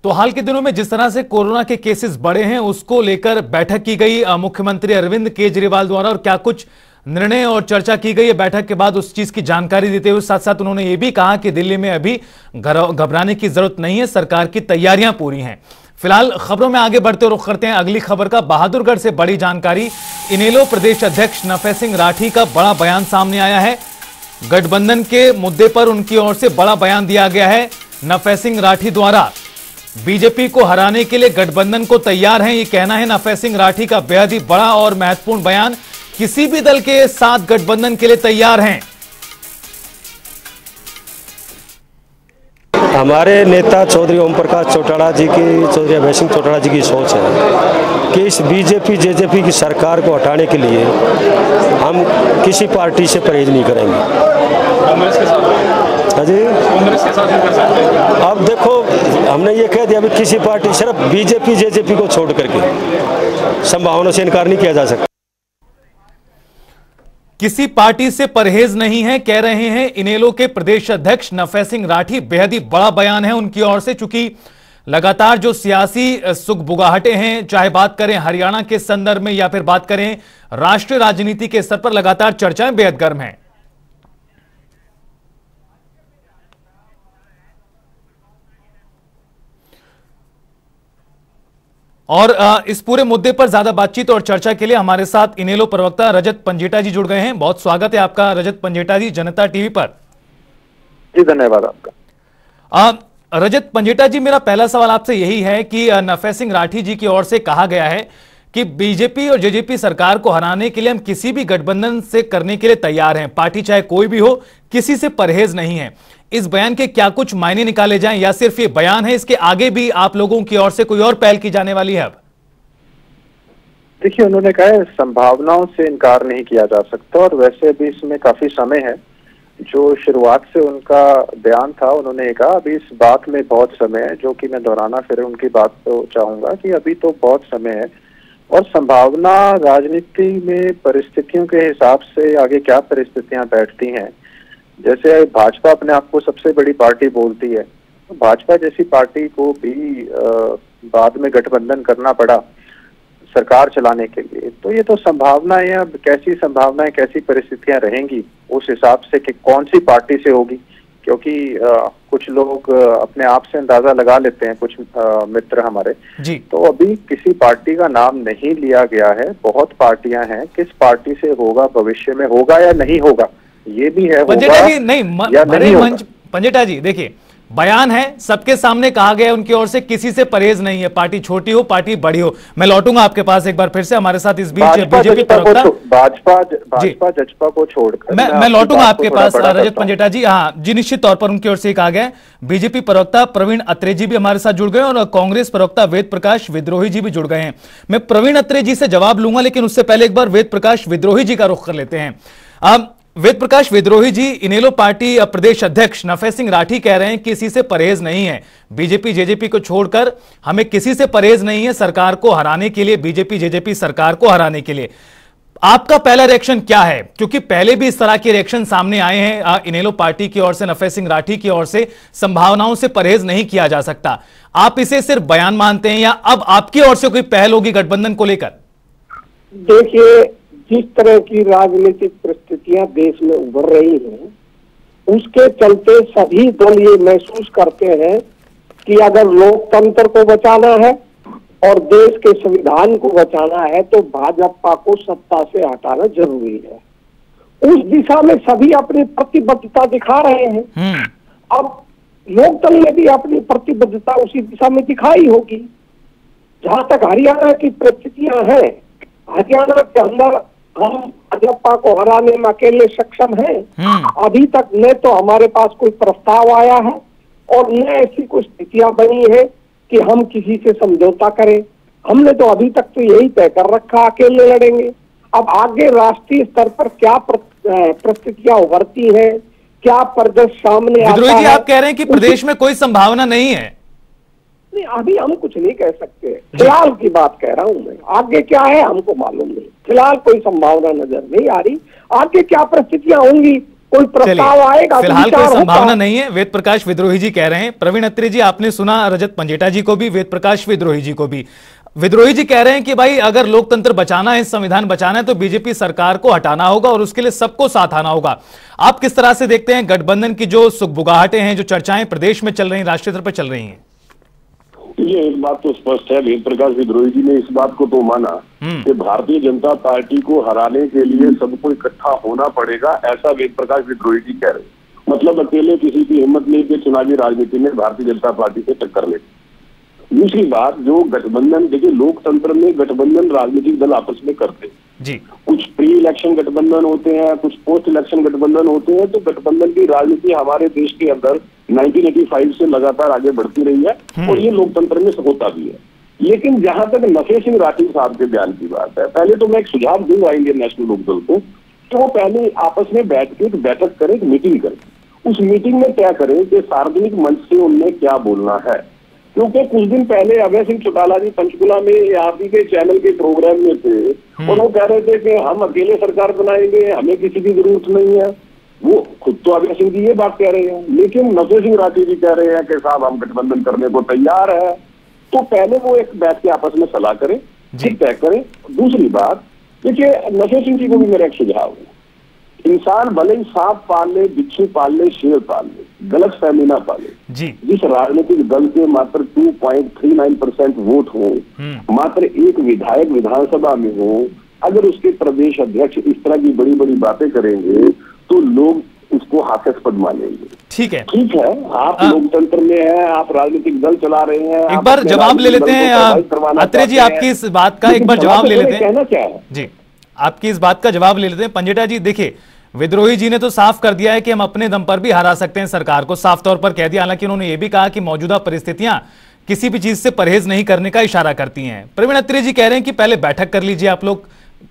तो हाल के दिनों में जिस तरह से कोरोना के केसेस बढ़े हैं उसको लेकर बैठक की गई मुख्यमंत्री अरविंद केजरीवाल द्वारा, और क्या कुछ निर्णय और चर्चा की गई है बैठक के बाद उस चीज की जानकारी देते हुए साथ साथ उन्होंने ये भी कहा कि दिल्ली में अभी घबराने की जरूरत नहीं है, सरकार की तैयारियां पूरी हैं। फिलहाल खबरों में आगे बढ़ते रुख करते हैं अगली खबर का। बहादुरगढ़ से बड़ी जानकारी, इनेलो प्रदेश अध्यक्ष नफे सिंह राठी का बड़ा बयान सामने आया है। गठबंधन के मुद्दे पर उनकी ओर से बड़ा बयान दिया गया है। नफे सिंह राठी द्वारा बीजेपी को हराने के लिए गठबंधन को तैयार हैं, ये कहना है नफे सिंह राठी का। बेहद ही बड़ा और महत्वपूर्ण बयान, किसी भी दल के साथ गठबंधन के लिए तैयार हैं। हमारे नेता चौधरी ओम प्रकाश चौटाला जी की, चौधरी अभय सिंह चौटाला जी की सोच है कि इस बीजेपी जेजेपी की सरकार को हटाने के लिए हम किसी पार्टी से परहेज नहीं करेंगे। कांग्रेस के साथ जी कांग्रेस के साथ कर सकते हैं। अब देखो, हमने ये कह दिया अभी किसी पार्टी, सिर्फ बीजेपी जेजेपी को छोड़ करके संभावना से इनकार नहीं किया जा सकता। किसी पार्टी से परहेज नहीं है, कह रहे हैं इनेलो के प्रदेश अध्यक्ष नफे सिंह राठी। बेहद ही बड़ा बयान है उनकी ओर से, चूंकि लगातार जो सियासी सुगबुगाहटें हैं, चाहे बात करें हरियाणा के संदर्भ में या फिर बात करें राष्ट्रीय राजनीति के स्तर पर, लगातार चर्चाएं बेहद गर्म हैं। और इस पूरे मुद्दे पर ज्यादा बातचीत और चर्चा के लिए हमारे साथ इनेलो प्रवक्ता रजत पंजेटा जी जुड़ गए हैं। बहुत स्वागत है आपका रजत पंजेटा जी जनता टीवी पर। जी धन्यवाद आपका। रजत पंजेटा जी, मेरा पहला सवाल आपसे यही है कि नफे सिंह राठी जी की ओर से कहा गया है कि बीजेपी और जेजेपी सरकार को हराने के लिए हम किसी भी गठबंधन से करने के लिए तैयार हैं, पार्टी चाहे कोई भी हो, किसी से परहेज नहीं है। इस बयान के क्या कुछ मायने निकाले जाएं या सिर्फ ये बयान है, इसके आगे भी आप लोगों की ओर से कोई और पहल की जाने वाली है? अब देखिए, उन्होंने कहा है संभावनाओं से इनकार नहीं किया जा सकता, और वैसे भी इसमें काफी समय है। जो शुरुआत से उनका बयान था, उन्होंने कहा अभी इस बात में बहुत समय है, जो कि मैं दोहराना फिर उनकी बात तो चाहूंगा कि अभी तो बहुत समय है, और संभावना राजनीति में परिस्थितियों के हिसाब से आगे क्या परिस्थितियां बैठती हैं। जैसे भाजपा अपने आप को सबसे बड़ी पार्टी बोलती है, तो भाजपा जैसी पार्टी को भी बाद में गठबंधन करना पड़ा सरकार चलाने के लिए, तो ये तो संभावनाएं, अब कैसी संभावनाएं, कैसी परिस्थितियां रहेंगी उस हिसाब से कि कौन सी पार्टी से होगी, क्योंकि कुछ लोग अपने आप से अंदाजा लगा लेते हैं, कुछ मित्र हमारे जी। तो अभी किसी पार्टी का नाम नहीं लिया गया है, बहुत पार्टियां हैं, किस पार्टी से होगा, भविष्य में होगा या नहीं होगा, ये भी है। पंजेटा जी नहीं, पंजेटा जी देखिए, बयान है, सबके सामने कहा गया उनकी ओर से किसी से परहेज नहीं है, पार्टी छोटी हो पार्टी बड़ी हो। मैं लौटूंगा आपके पास एक बार फिर से, हमारे साथ इस बीच बीजेपी प्रवक्ता भाजपा जजपा को छोड़कर मैं लौटूंगा आपके पास रजत पंजेटा जी। हाँ जी, निश्चित तौर पर उनकी ओर से कहा गया। बीजेपी प्रवक्ता प्रवीण अत्रे जी भी हमारे साथ जुड़ गए और कांग्रेस प्रवक्ता वेद प्रकाश विद्रोही जी भी जुड़ गए हैं। मैं प्रवीण अत्रे जी से जवाब लूंगा, लेकिन उससे पहले एक बार वेद प्रकाश विद्रोही जी का रुख कर लेते हैं। वेद प्रकाश विद्रोही जी, इनेलो पार्टी प्रदेश अध्यक्ष नफे सिंह राठी कह रहे हैं कि किसी से परहेज नहीं है, बीजेपी जेजेपी को छोड़कर हमें किसी से परहेज नहीं है सरकार को हराने के लिए, बीजेपी जेजेपी सरकार को हराने के लिए। आपका पहला रिएक्शन क्या है? क्योंकि पहले भी इस तरह के रिएक्शन सामने आए हैं इनेलो पार्टी की ओर से, नफे सिंह राठी की ओर से, संभावनाओं से परहेज नहीं किया जा सकता। आप इसे सिर्फ बयान मानते हैं या अब आपकी ओर से कोई पहल होगी गठबंधन को लेकर? देखिए, जिस तरह की राजनीतिक परिस्थितियां देश में उभर रही हैं, उसके चलते सभी दल ये महसूस करते हैं कि अगर लोकतंत्र को बचाना है और देश के संविधान को बचाना है तो भाजपा को सत्ता से हटाना जरूरी है। उस दिशा में सभी अपनी प्रतिबद्धता दिखा रहे हैं। अब लोकदल ने भी अपनी प्रतिबद्धता उसी दिशा में दिखाई होगी। जहां तक हरियाणा की परिस्थितियां हैं, हरियाणा के अंदर हम भाजपा को हराने में अकेले सक्षम हैं। अभी तक न तो हमारे पास कोई प्रस्ताव आया है और न ऐसी कुछ स्थितियां बनी है कि हम किसी से समझौता करें। हमने तो अभी तक तो यही तय कर रखा, अकेले लड़ेंगे। अब आगे राष्ट्रीय स्तर पर क्या परिस्थितियां उभरती हैं, क्या परिदृश्य सामने आता है। आप कह रहे हैं कि प्रदेश में कोई संभावना नहीं है? नहीं, अभी हम कुछ नहीं कह सकते, फिलहाल की बात कह रहा हूं मैं। आगे क्या है हमको मालूम नहीं, फिलहाल कोई संभावना नजर नहीं आ रही। आगे क्या परिस्थितियां होंगी कोई प्रस्ताव आएगा, फिलहाल कोई संभावना नहीं है, वेद प्रकाश विद्रोही जी कह रहे हैं। प्रवीण अत्रे जी, आपने सुना रजत पंजेटा जी को भी, वेद प्रकाश विद्रोही जी को भी। विद्रोही जी कह रहे हैं कि भाई अगर लोकतंत्र बचाना है, संविधान बचाना है, तो बीजेपी सरकार को हटाना होगा और उसके लिए सबको साथ आना होगा। आप किस तरह से देखते हैं गठबंधन की जो सुगबुगाहटें हैं, जो चर्चाएं प्रदेश में चल रही, राष्ट्रीय स्तर पर चल रही हैं? ये एक बात तो स्पष्ट है, वेद प्रकाश विद्रोही जी ने इस बात को तो माना कि भारतीय जनता पार्टी को हराने के लिए सबको इकट्ठा होना पड़ेगा, ऐसा वेद प्रकाश विद्रोही जी कह रहे हैं। मतलब अकेले किसी की हिम्मत नहीं कि चुनावी राजनीति में भारतीय जनता पार्टी से टक्कर ले। दूसरी बात, जो गठबंधन, देखिए लोकतंत्र में गठबंधन राजनीतिक दल आपस में करते हैं जी। कुछ प्री इलेक्शन गठबंधन होते हैं, कुछ पोस्ट इलेक्शन गठबंधन होते हैं। तो गठबंधन की राजनीति हमारे देश के अंदर 1985 से लगातार आगे बढ़ती रही है और ये लोकतंत्र में होता भी है। लेकिन जहां तक नफे सिंह राठी साहब के बयान की बात है, पहले तो मैं एक सुझाव दूंगा इंडियन नेशनल लोकदल को कि वो पहले आपस में बैठ के बैठक करें, एक मीटिंग करें। उस मीटिंग में क्या करें कि सार्वजनिक मंच से उनने क्या बोलना है। क्योंकि कुछ दिन पहले अभय सिंह चौटाला जी पंचकुला में आप ही के चैनल के प्रोग्राम में थे और वो कह रहे थे कि हम अकेले सरकार बनाएंगे, हमें किसी की जरूरत नहीं है। वो खुद तो अभय सिंह जी ये बात कह रहे हैं, लेकिन नफे सिंह राठी जी कह रहे हैं कि साहब हम गठबंधन करने को तैयार है। तो पहले वो एक बैठ के आपस में सलाह करें, फिर तय करें। दूसरी बात, देखिए नफे सिंह जी को भी मेरा एक सुझाव है, इंसान भले ही सांप पाल ले, बिच्छू पाल ले, शेर पाल ले, गलत फहमी ना पाले जी। जिस राजनीतिक दल के मात्र 2.39% वोट हो, मात्र एक विधायक विधानसभा में हो, अगर उसके प्रदेश अध्यक्ष इस तरह की बड़ी बड़ी बातें करेंगे तो लोग उसको हास्यास्पद मानेंगे। ठीक है, ठीक है, आप लोकतंत्र में हैं, आप राजनीतिक दल चला रहे हैं। एक बार जवाब ले लेते हैं अत्रे जी, आपकी इस बात का एक बार जवाब ले लेते हैं। कहना क्या है जी, आपकी इस बात का जवाब ले लेते हैं। पंजेटा जी, देखिए विद्रोही जी ने तो साफ कर दिया है कि हम अपने दम पर भी हरा सकते हैं सरकार को, साफ तौर पर कह दिया। हालांकि उन्होंने ये भी कहा कि मौजूदा परिस्थितियां किसी भी चीज से परहेज नहीं करने का इशारा करती हैं। प्रवीण अत्रे जी कह रहे हैं कि पहले बैठक कर लीजिए, आप लोग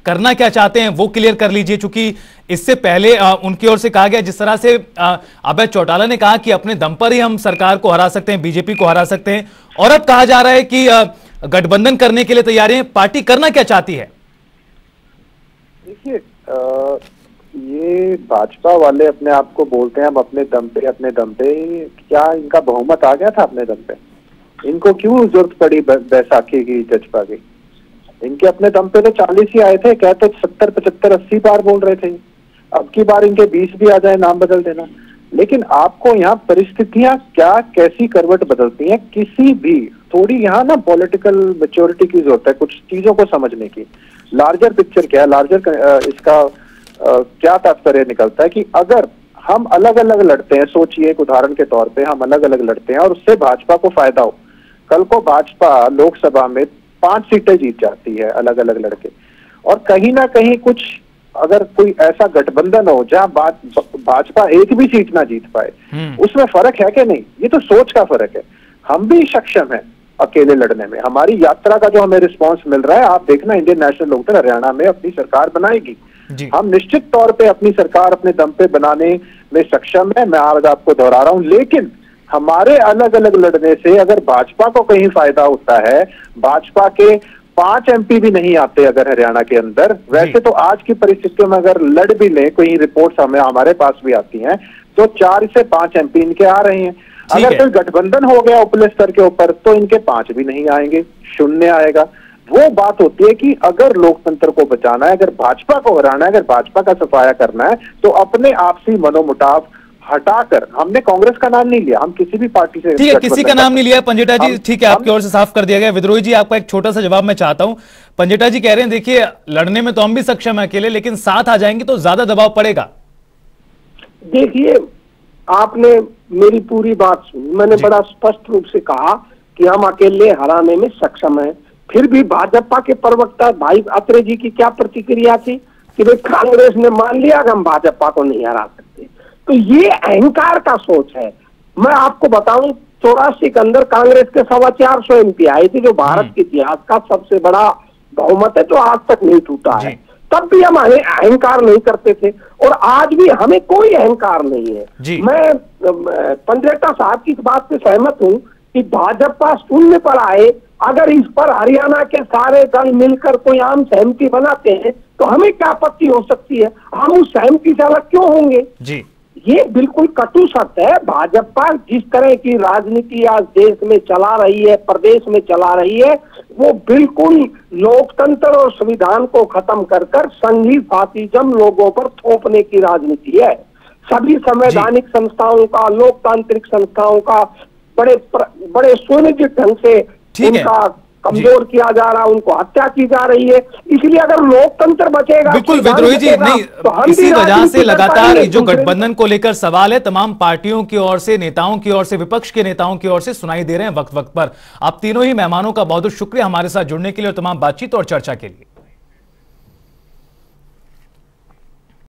करना क्या चाहते हैं वो क्लियर कर लीजिए, चूंकि इससे पहले उनकी ओर से कहा गया, जिस तरह से अभय चौटाला ने कहा कि अपने दम पर ही हम सरकार को हरा सकते हैं, बीजेपी को हरा सकते हैं, और अब कहा जा रहा है कि गठबंधन करने के लिए तैयार हैं। पार्टी करना क्या चाहती है? देखिए, ये भाजपा वाले अपने आप को बोलते हैं हम अपने दम पे, क्या इनका बहुमत आ गया था अपने दम पे? इनको क्यों जरूरत पड़ी बैसाखी की जज्बा की? इनके अपने दम पे तो 40 ही आए थे, क्या तो 70, 75, 80 बार बोल रहे थे। अब की बार इनके 20 भी आ जाए, नाम बदल देना। लेकिन आपको यहाँ परिस्थितियां क्या कैसी करवट बदलती हैं, किसी भी थोड़ी यहाँ ना पॉलिटिकल मैच्योरिटी की जरूरत है, कुछ चीजों को समझने की। लार्जर पिक्चर क्या है, लार्जर इसका क्या तात्पर्य निकलता है कि अगर हम अलग अलग लड़ते हैं, सोचिए एक उदाहरण के तौर पे हम अलग अलग लड़ते हैं और उससे भाजपा को फायदा हो, कल को भाजपा लोकसभा में 5 सीटें जीत जाती है अलग अलग लड़के, और कहीं ना कहीं कुछ अगर कोई ऐसा गठबंधन हो जहां भाजपा एक भी सीट ना जीत पाए, उसमें फर्क है कि नहीं? ये तो सोच का फर्क है। हम भी सक्षम है अकेले लड़ने में। हमारी यात्रा का जो हमें रिस्पांस मिल रहा है, आप देखना इंडियन नेशनल लोकदल हरियाणा में अपनी सरकार बनाएगी। हम निश्चित तौर पे अपनी सरकार अपने दम पे बनाने में सक्षम है, मैं आज आपको दोहरा रहा हूं। लेकिन हमारे अलग अलग लड़ने से अगर भाजपा को कहीं फायदा होता है, भाजपा के 5 MP भी नहीं आते अगर हरियाणा के अंदर, वैसे तो आज की परिस्थितियों में अगर लड़ भी लें, कोई रिपोर्ट्स हमारे पास भी आती हैं, तो 4 से 5 MP इनके आ रहे हैं। अगर कोई गठबंधन हो गया उपले स्तर के ऊपर तो इनके 5 भी नहीं आएंगे, 0 आएगा। वो बात होती है कि अगर लोकतंत्र को बचाना है, अगर भाजपा को हराना है, अगर भाजपा का सफाया करना है, तो अपने आपसी मनोमुटाव हटाकर, हमने कांग्रेस का नाम नहीं लिया, हम किसी भी पार्टी से, ठीक है, किसी का नाम नहीं लिया पंजेटा जी, ठीक है, आपकी ओर से साफ कर दिया गया। विद्रोही जी, आपका एक छोटा सा जवाब मैं चाहता हूं। पंजेटा जी कह रहे हैं देखिए लड़ने में तो हम भी सक्षम है अकेले, लेकिन साथ आ जाएंगे तो ज्यादा दबाव पड़ेगा। देखिए, आपने मेरी पूरी बात सुनी, मैंने बड़ा स्पष्ट रूप से कहा कि हम अकेले हराने में सक्षम हैं। फिर भी भाजपा के प्रवक्ता भाई अत्रे जी की क्या प्रतिक्रिया थी कि भाई कांग्रेस ने मान लिया कि हम भाजपा को नहीं हरा सकते। तो ये अहंकार का सोच है। मैं आपको बताऊं, 84 के अंदर कांग्रेस के 425 MP आए थे, जो भारत के इतिहास का सबसे बड़ा बहुमत है, जो आज तक नहीं टूटा है। तब भी हम अहंकार नहीं करते थे और आज भी हमें कोई अहंकार नहीं है। मैं पंजेटा साहब की बात से सहमत हूं कि भाजपा शून्य पर आए, अगर इस पर हरियाणा के सारे दल मिलकर कोई आम सहमति बनाते हैं तो हमें क्या आपत्ति हो सकती है? हम उस सहमति से अलग क्यों होंगे? जी, ये बिल्कुल कटु सत्य है। भाजपा जिस तरह की राजनीति आज देश में चला रही है, प्रदेश में चला रही है, वो बिल्कुल लोकतंत्र और संविधान को खत्म कर संघी फासिज्म लोगों पर थोपने की राजनीति है। सभी संवैधानिक संस्थाओं का, लोकतांत्रिक संस्थाओं का बड़े सुनिश्चित ढंग से उनका कमजोर किया जा रहा है, उनको हत्या की जा रही है। इसलिए अगर लोकतंत्र बचेगा, बिल्कुल विद्रोही जी, नहीं तो इसी वजह से लगातार जो गठबंधन को लेकर सवाल है तमाम पार्टियों की ओर से, नेताओं की ओर से, विपक्ष के नेताओं की ओर से सुनाई दे रहे हैं वक्त वक्त पर। आप तीनों ही मेहमानों का बहुत बहुत शुक्रिया हमारे साथ जुड़ने के लिए और तमाम बातचीत और चर्चा के लिए।